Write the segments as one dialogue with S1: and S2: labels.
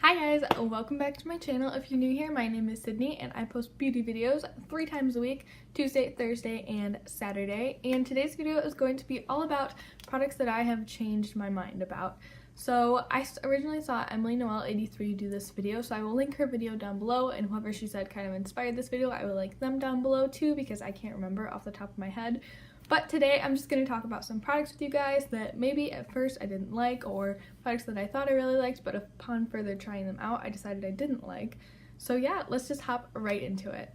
S1: Hi guys, welcome back to my channel. If you're new here, my name is Sydney and I post beauty videos 3 times a week, Tuesday, Thursday, and Saturday. And today's video is going to be all about products that I have changed my mind about. So I originally saw Emily Noel 83 do this video, so I will link her video down below, and whoever she said kind of inspired this video, I will link them down below too because I can't remember off the top of my head. But today I'm just going to talk about some products with you guys that maybe at first I didn't like, or products that I thought I really liked, but upon further trying them out I decided I didn't like. So yeah, let's just hop right into it.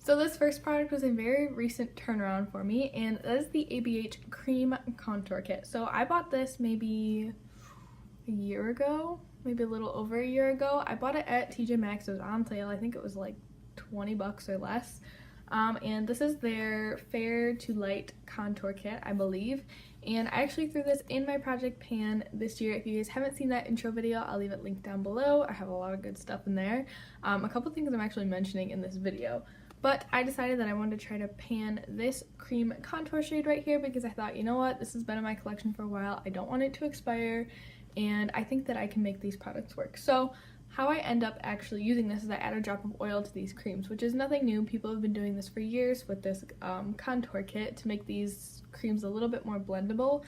S1: So this first product was a very recent turnaround for me, and that is the ABH Cream Contour Kit. So I bought this maybe a year ago, maybe a little over a year ago. I bought it at TJ Maxx. It was on sale. I think it was like 20 bucks or less. And this is their Fair to Light Contour Kit, I believe. And I actually threw this in my project pan this year. If you guys haven't seen that intro video, I'll leave it linked down below. I have a lot of good stuff in there. A couple things I'm actually mentioning in this video. But I decided that I wanted to try to pan this cream contour shade right here because I thought, you know what, this has been in my collection for a while. I don't want it to expire, and I think that I can make these products work. So how I end up actually using this is I add a drop of oil to these creams, which is nothing new. People have been doing this for years with this contour kit to make these creams a little bit more blendable,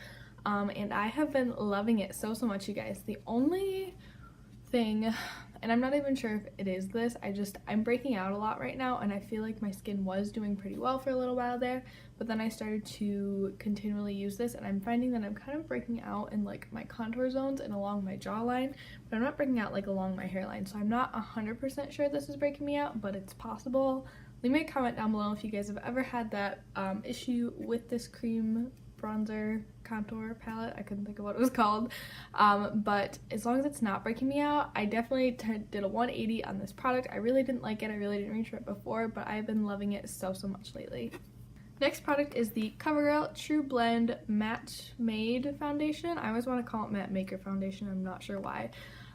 S1: and I have been loving it so much, you guys. The only thing, and I'm not even sure if it is this, I'm breaking out a lot right now, and I feel like my skin was doing pretty well for a little while there, but then I started to continually use this, and I'm finding that I'm kind of breaking out in like my contour zones and along my jawline, but I'm not breaking out like along my hairline. So I'm not 100% sure this is breaking me out, but it's possible. Leave me a comment down below if you guys have ever had that issue with this cream bronzer contour palette. I couldn't think of what it was called, but as long as it's not breaking me out, I definitely did a 180 on this product. I really didn't like it. I really didn't reach for it before, but I've been loving it so much lately. Next product is the CoverGirl True Blend Matte Made Foundation. I always want to call it Matte Maker Foundation. I'm not sure why,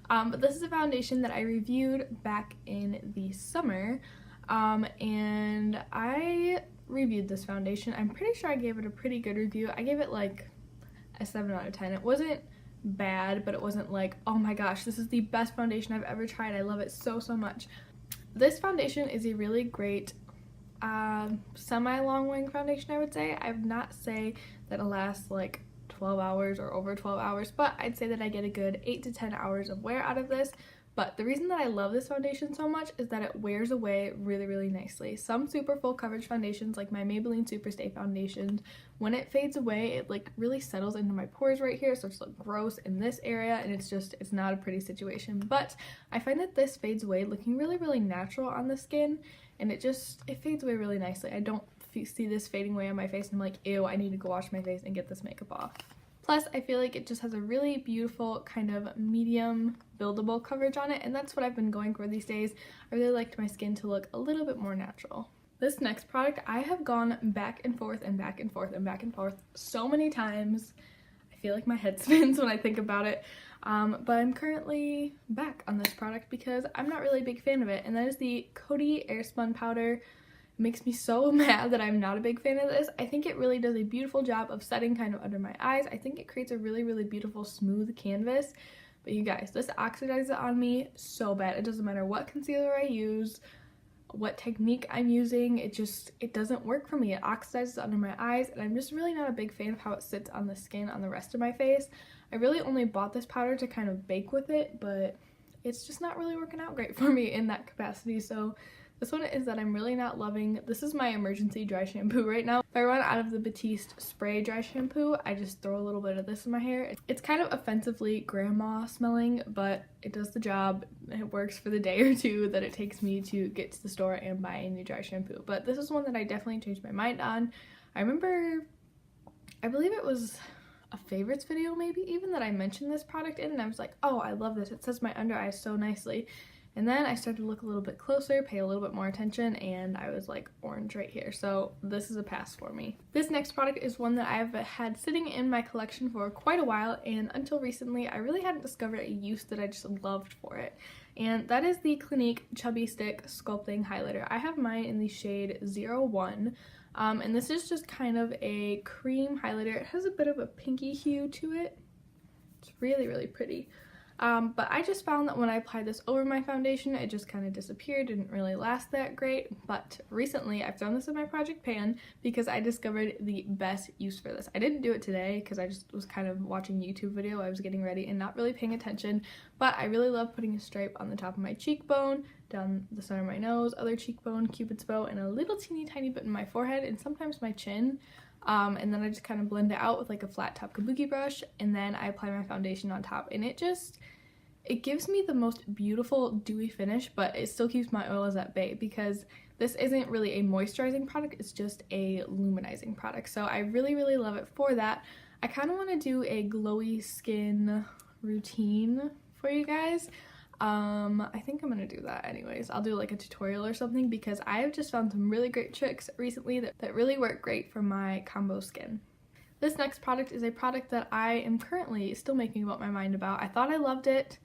S1: but this is a foundation that I reviewed back in the summer, and I reviewed this foundation. I'm pretty sure I gave it a pretty good review. I gave it like a 7 out of 10. It wasn't bad, but it wasn't like, oh my gosh, this is the best foundation I've ever tried. I love it so much. This foundation is a really great semi-long wearing foundation, I would say. I would not say that it lasts like 12 hours or over 12 hours, but I'd say that I get a good 8 to 10 hours of wear out of this. But the reason that I love this foundation so much is that it wears away really nicely. Some super full coverage foundations, like my Maybelline Superstay foundation, when it fades away, it like really settles into my pores right here, so it's like gross in this area, and it's not a pretty situation. But I find that this fades away looking really natural on the skin, and it fades away really nicely. I don't see this fading away on my face and I'm like, ew, I need to go wash my face and get this makeup off. Plus, I feel like it just has a really beautiful kind of medium buildable coverage on it, and that's what I've been going for these days. I really liked my skin to look a little bit more natural. This next product, I have gone back and forth so many times. I feel like my head spins when I think about it, but I'm currently back on this product because I'm not really a big fan of it, and that is the Coty Airspun Powder. Makes me so mad that I'm not a big fan of this. I think it really does a beautiful job of setting kind of under my eyes. I think it creates a really beautiful smooth canvas. But you guys, this oxidizes on me so bad. It doesn't matter what concealer I use, what technique I'm using, it doesn't work for me. It oxidizes under my eyes, and I'm just really not a big fan of how it sits on the skin on the rest of my face. I really only bought this powder to kind of bake with it, but it's just not really working out great for me in that capacity. So this one is that I'm really not loving. This is my emergency dry shampoo right now. If I run out of the Batiste spray dry shampoo, I just throw a little bit of this in my hair. It's kind of offensively grandma smelling, but it does the job. It works for the day or two that it takes me to get to the store and buy a new dry shampoo. But this is one that I definitely changed my mind on. I remember, I believe it was a favorites video maybe even, that I mentioned this product in, and I was like, oh, I love this. It sets my under eyes so nicely. And then I started to look a little bit closer, pay a little bit more attention, and I was like orange right here. So this is a pass for me. This next product is one that I've had sitting in my collection for quite a while, and until recently I really hadn't discovered a use that I just loved for it. And that is the Clinique Chubby Stick Sculpting Highlighter. I have mine in the shade 01. And this is just kind of a cream highlighter. It has a bit of a pinky hue to it. It's really pretty. But I just found that when I applied this over my foundation, it just kind of disappeared, didn't really last that great. But recently I've thrown this in my project pan because I discovered the best use for this. I didn't do it today because I just was kind of watching YouTube video. I was getting ready and not really paying attention, but I really love putting a stripe on the top of my cheekbone, down the center of my nose, other cheekbone, cupid's bow, and a little teeny tiny bit in my forehead and sometimes my chin. And then I just kind of blend it out with like a flat top kabuki brush, and then I apply my foundation on top, and it gives me the most beautiful dewy finish, but it still keeps my oils at bay because this isn't really a moisturizing product, it's just a luminizing product. So I really, really love it for that. I kind of want to do a glowy skin routine for you guys. I think I'm gonna do that anyways. I'll do like a tutorial or something because I have just found some really great tricks recently that really work great for my combo skin. This next product is a product that I am currently still making up my mind about. I thought I loved it,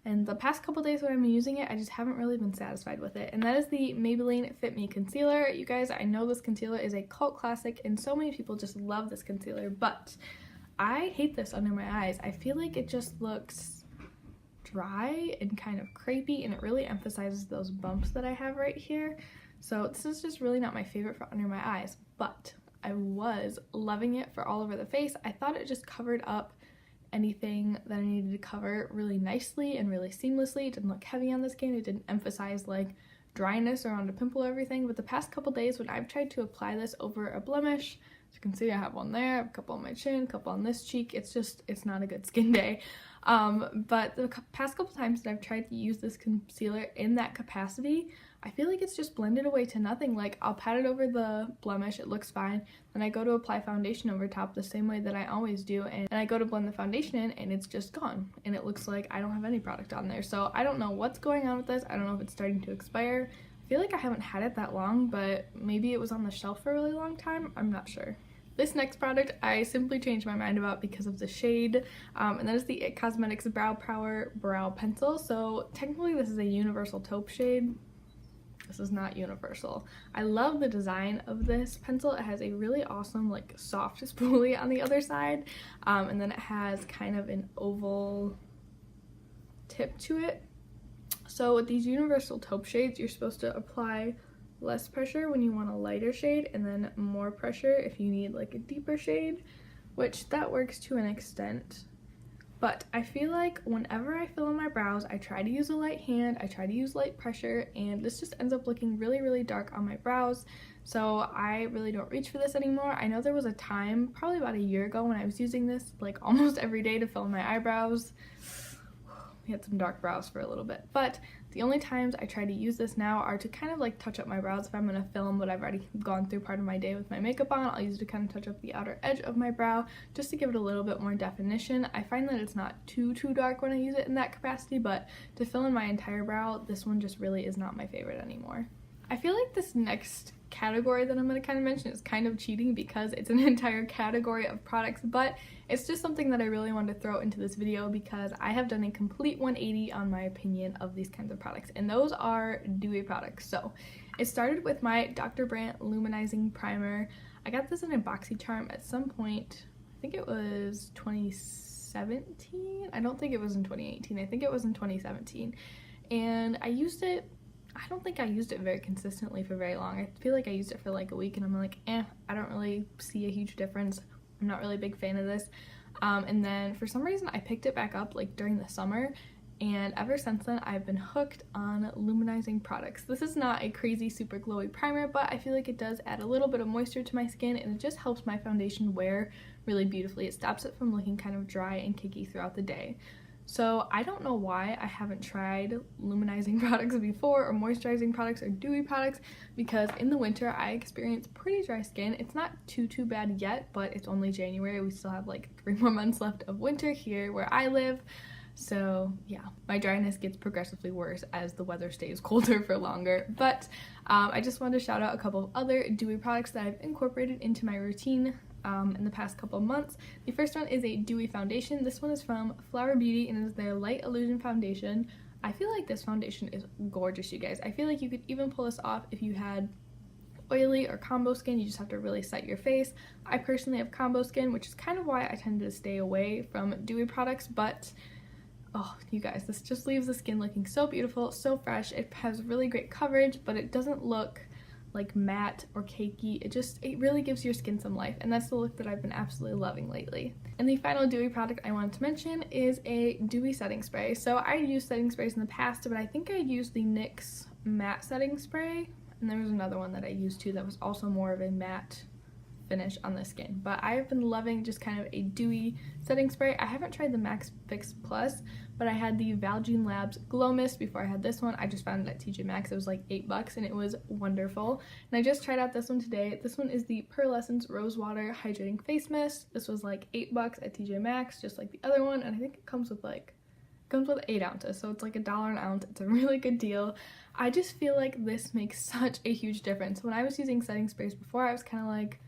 S1: and the past couple days when I've been using it, I just haven't really been satisfied with it. And that is the Maybelline Fit Me Concealer. You guys, I know this concealer is a cult classic, and so many people just love this concealer, but I hate this under my eyes. I feel like it just looks dry and kind of crepey, and it really emphasizes those bumps that I have right here. So this is just really not my favorite for under my eyes, but I was loving it for all over the face. I thought it just covered up anything that I needed to cover really nicely and really seamlessly. It didn't look heavy on the skin. It didn't emphasize like dryness around a pimple or everything. But the past couple days when I've tried to apply this over a blemish, as you can see I have one there, a couple on my chin, a couple on this cheek, it's not a good skin day. But the past couple times that I've tried to use this concealer in that capacity, I feel like it's just blended away to nothing. Like, I'll pat it over the blemish, it looks fine, then I go to apply foundation over top the same way that I always do, and I go to blend the foundation in and it's just gone, and it looks like I don't have any product on there. So I don't know what's going on with this. I don't know if it's starting to expire. I feel like I haven't had it that long, but maybe it was on the shelf for a really long time. I'm not sure. This next product I simply changed my mind about because of the shade, and that is the IT Cosmetics Brow Power Brow Pencil. So technically this is a universal taupe shade. This is not universal. I love the design of this pencil. It has a really awesome like soft spoolie on the other side, and then it has kind of an oval tip to it. So with these universal taupe shades, you're supposed to apply less pressure when you want a lighter shade and then more pressure if you need like a deeper shade, which that works to an extent. But I feel like whenever I fill in my brows, I try to use a light hand, I try to use light pressure, and this just ends up looking really, really dark on my brows. So I really don't reach for this anymore. I know there was a time, probably about a year ago, when I was using this like almost every day to fill in my eyebrows. We had some dark brows for a little bit, but the only times I try to use this now are to kind of like touch up my brows. If I'm going to film what I've already gone through part of my day with my makeup on, I'll use it to kind of touch up the outer edge of my brow just to give it a little bit more definition. I find that it's not too dark when I use it in that capacity, but to fill in my entire brow, this one just really is not my favorite anymore. I feel like this next category that I'm going to kind of mention is kind of cheating because it's an entire category of products, but it's just something that I really wanted to throw into this video because I have done a complete 180 on my opinion of these kinds of products, and those are dewy products. So it started with my Dr. Brandt Luminizing Primer. I got this in a BoxyCharm at some point. I think it was 2017. I don't think it was in 2018. I think it was in 2017, and I used it. I don't think I used it very consistently for very long. I feel like I used it for like a week and I'm like, I don't really see a huge difference. I'm not really a big fan of this. And then for some reason I picked it back up like during the summer, and ever since then I've been hooked on luminizing products. This is not a crazy super glowy primer, but I feel like it does add a little bit of moisture to my skin, and it just helps my foundation wear really beautifully. It stops it from looking kind of dry and cakey throughout the day. So I don't know why I haven't tried luminizing products before, or moisturizing products, or dewy products, because in the winter I experience pretty dry skin. It's not too bad yet, but it's only January. We still have like 3 more months left of winter here where I live. So yeah, my dryness gets progressively worse as the weather stays colder for longer. But I just wanted to shout out a couple of other dewy products that I've incorporated into my routine in the past couple of months. The first one is a dewy foundation. This one is from Flower Beauty and is their Light Illusion Foundation. I feel like this foundation is gorgeous, you guys. I feel like you could even pull this off if you had oily or combo skin. You just have to really set your face. I personally have combo skin, which is kind of why I tend to stay away from dewy products, but Oh, you guys, this just leaves the skin looking so beautiful, so fresh. It has really great coverage, but it doesn't look like matte or cakey. It really gives your skin some life, and that's the look that I've been absolutely loving lately. And the final dewy product I wanted to mention is a dewy setting spray. So I used setting sprays in the past, but I think I used the NYX matte setting spray, and there was another one that I used too that was also more of a matte finish on the skin. But I've been loving just kind of a dewy setting spray. I haven't tried the Max Fix Plus, but I had the Valjean Labs Glow Mist before I had this one. I just found it at TJ Maxx. It was like $8 and it was wonderful. And I just tried out this one today. This one is the Pearlescence Rose Water Hydrating Face Mist. This was like $8 at TJ Maxx, just like the other one, and I think it comes with 8 ounces, so it's like $1 an ounce. It's a really good deal. I just feel like this makes such a huge difference. When I was using setting sprays before, I was kind of like,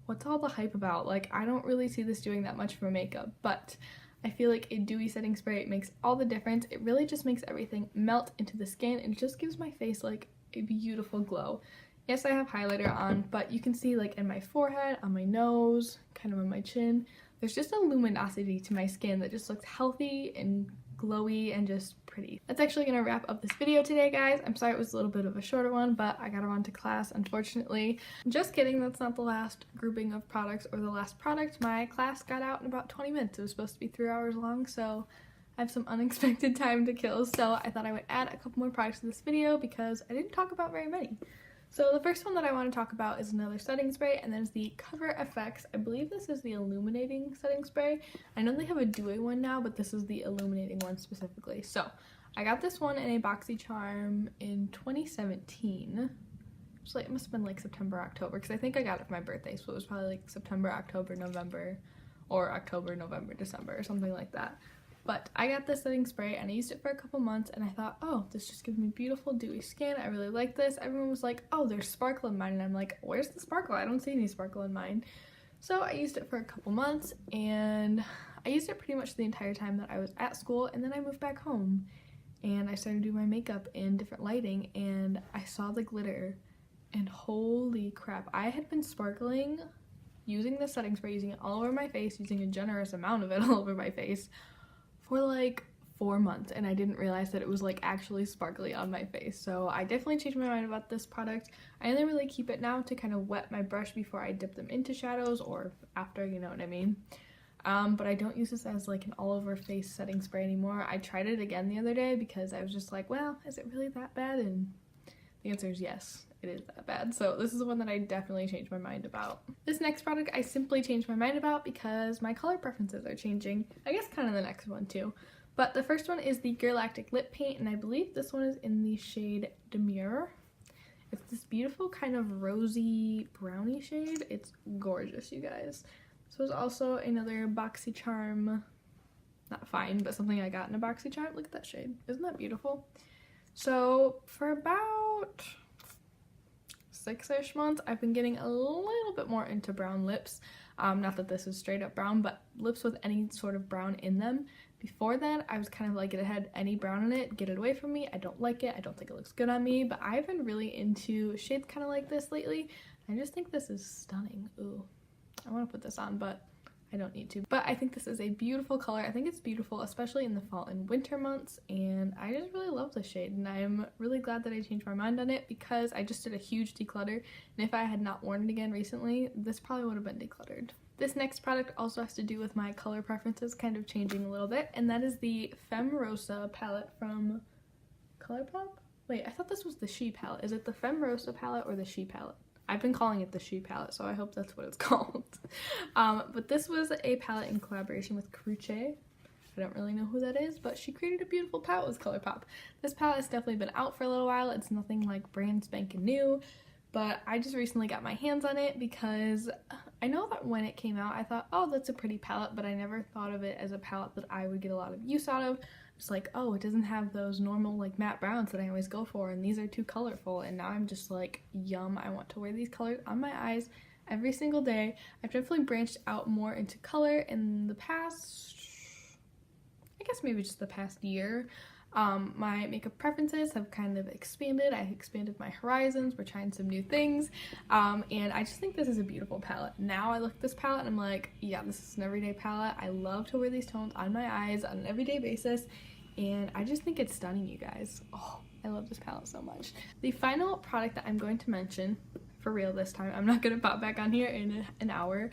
S1: what's all the hype about? Like, I don't really see this doing that much for makeup, but I feel like a dewy setting spray makes all the difference. It really just makes everything melt into the skin, and it just gives my face like a beautiful glow. Yes, I have highlighter on, but you can see like in my forehead, on my nose, kind of on my chin, there's just a luminosity to my skin that just looks healthy and glowy and just pretty. That's actually gonna wrap up this video today, guys. I'm sorry it was a little bit of a shorter one, but I gotta run to class, unfortunately. Just kidding, that's not the last grouping of products or the last product. My class got out in about 20 minutes. It was supposed to be 3 hours long, so I have some unexpected time to kill, so I thought I would add a couple more products to this video because I didn't talk about very many. So the first one that I want to talk about is another setting spray, and that is the Cover FX. I believe this is the illuminating setting spray. I know they have a dewy one now, but this is the illuminating one specifically. So I got this one in a BoxyCharm in 2017. So it must have been like September, October, because I think I got it for my birthday, so it was probably like September, October, November, or October, November, December, or something like that. But I got this setting spray and I used it for a couple months, and I thought, oh, this just gives me beautiful dewy skin. I really like this. Everyone was like, oh, there's sparkle in mine, and I'm like, where's the sparkle? I don't see any sparkle in mine. So I used it for a couple months, and I used it pretty much the entire time that I was at school, and then I moved back home and I started doing my makeup in different lighting, and I saw the glitter, and holy crap, I had been sparkling using the setting spray, using it all over my face, using a generous amount of it all over my face for like 4 months, and I didn't realize that it was like actually sparkly on my face. So I definitely changed my mind about this product. I only really keep it now to kind of wet my brush before I dip them into shadows, or after, you know what I mean. But I don't use this as like an all over face setting spray anymore. I tried it again the other day because I was just like, well, is it really that bad? And the answer is yes, it is that bad. So this is the one that I definitely changed my mind about. This next product I simply changed my mind about because my color preferences are changing. I guess kind of the next one too. But the first one is the Galactic Lip Paint, and I believe this one is in the shade Demure. It's this beautiful kind of rosy brownie shade. It's gorgeous, you guys. This was also another BoxyCharm, not fine, but something I got in a BoxyCharm. Look at that shade. Isn't that beautiful? So for about 6-ish months, I've been getting a little bit more into brown lips. Not that this is straight up brown, but lips with any sort of brown in them. Before that, I was kind of like, it had any brown in it, get it away from me. I don't like it. I don't think it looks good on me, but I've been really into shades kind of like this lately. I just think this is stunning. Ooh, I want to put this on, but I don't need to. But I think this is a beautiful color. I think it's beautiful, especially in the fall and winter months, and I just really love this shade, and I'm really glad that I changed my mind on it because I just did a huge declutter, and if I had not worn it again recently, this probably would have been decluttered. This next product also has to do with my color preferences kind of changing a little bit, and that is the Femme Rosa palette from ColourPop? Wait, I thought this was the She palette. Is it the Femme Rosa palette or the She palette? I've been calling it the She palette, so I hope that's what it's called. But this was a palette in collaboration with Cruce. I don't really know who that is, but she created a beautiful palette with ColourPop. This palette has definitely been out for a little while. It's nothing like brand spanking new, but I just recently got my hands on it because I know that when it came out, I thought, oh, that's a pretty palette, but I never thought of it as a palette that I would get a lot of use out of. Just like, oh, it doesn't have those normal like matte browns that I always go for, and these are too colorful, and now I'm just like, yum, I want to wear these colors on my eyes every single day. I've definitely branched out more into color in the past, I guess maybe just the past year. My makeup preferences have kind of expanded. I expanded my horizons. We're trying some new things. And I just think this is a beautiful palette. Now I look at this palette and I'm like, yeah, this is an everyday palette. I love to wear these tones on my eyes on an everyday basis. And I just think it's stunning, you guys. Oh, I love this palette so much. The final product that I'm going to mention, for real this time, I'm not gonna pop back on here in an hour,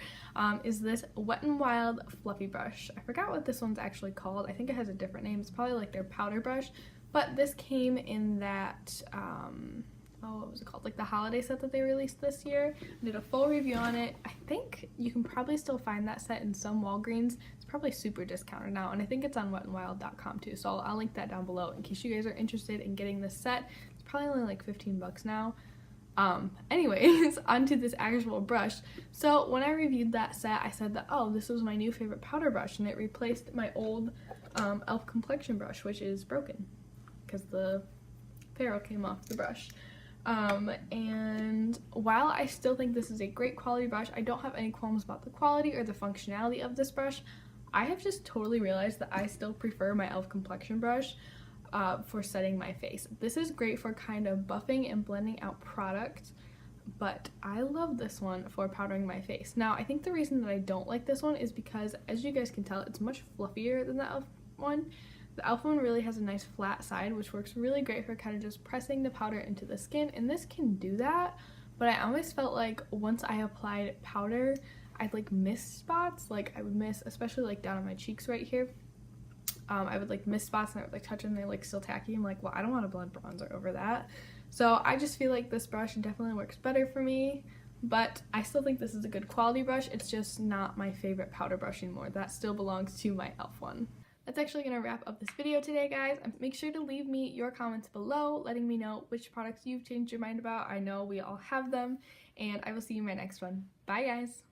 S1: is this Wet n Wild fluffy brush. I forgot what this one's actually called. I think it has a different name. It's probably like their powder brush, but this came in that oh, what was it called, like the holiday set that they released this year. I did a full review on it. I think you can probably still find that set in some Walgreens. It's probably super discounted now, and I think it's on wetnwild.com too, so I'll link that down below in case you guys are interested in getting this set. It's probably only like 15 bucks now. Anyways, onto this actual brush. So when I reviewed that set, I said that, oh, this was my new favorite powder brush, and it replaced my old e.l.f. complexion brush, which is broken because the ferrule came off the brush. And while I still think this is a great quality brush, I don't have any qualms about the quality or the functionality of this brush. I have just totally realized that I still prefer my e.l.f. complexion brush for setting my face. This is great for kind of buffing and blending out product, but I love this one for powdering my face. Now, I think the reason that I don't like this one is because, as you guys can tell, it's much fluffier than the e.l.f. one. The e.l.f. one really has a nice flat side, which works really great for kind of just pressing the powder into the skin, and this can do that, but I always felt like once I applied powder, I'd like miss spots. Like I would miss, especially like down on my cheeks right here. I would like miss spots and I would like touch them and they're like still tacky. I'm like, well, I don't want to blend bronzer over that. So I just feel like this brush definitely works better for me, but I still think this is a good quality brush. It's just not my favorite powder brush anymore. That still belongs to my e.l.f. one. That's actually going to wrap up this video today, guys. Make sure to leave me your comments below, letting me know which products you've changed your mind about. I know we all have them, and I will see you in my next one. Bye, guys.